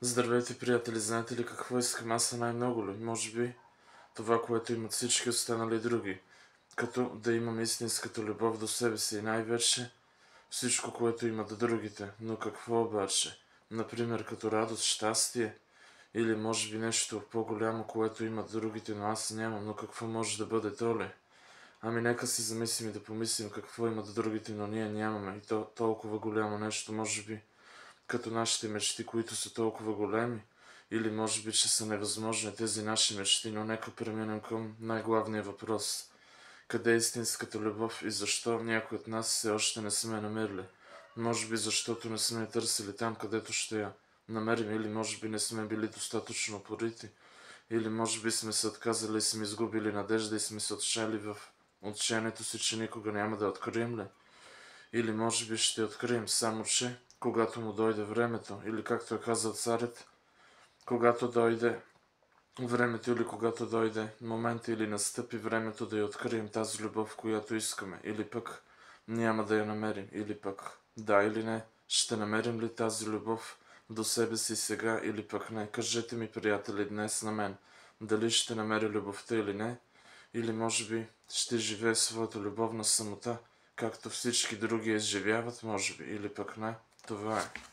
Здравейте, приятели! Знаете ли какво искам аз най-много ли? Може би това, което имат всички останали други. Като да имам истинската любов до себе си и най-вече всичко, което имат другите. Но какво обаче? Например, като радост, щастие или може би нещо по-голямо, което имат другите, но аз нямам. Но какво може да бъде то ли? Ами нека си замислим и да помислим какво имат другите, но ние нямаме. И то толкова голямо нещо, може би като нашите мечти, които са толкова големи, или може би, че са невъзможни тези наши мечти, но нека преминем към най-главния въпрос. Къде е истинската любов и защо някои от нас все още не сме намерили? Може би защото не сме търсили там, където ще я намерим, или може би не сме били достатъчно упорити, или може би сме се отказали и сме изгубили надежда и сме се отчаяли в отчаянието си, че никога няма да открием ли? Или може би ще открием, само че когато му дойде времето, или както е казал царят, когато дойде времето или когато дойде момента или настъпи времето да я открием тази любов, която искаме, или пък няма да я намерим, или пък да или не, ще намерим ли тази любов до себе си сега или пък не. Кажете ми, приятели, днес на мен, дали ще намеря любовта или не, или може би ще живее своята любовна самота, както всички други изживяват, може би, или пък не. Това е.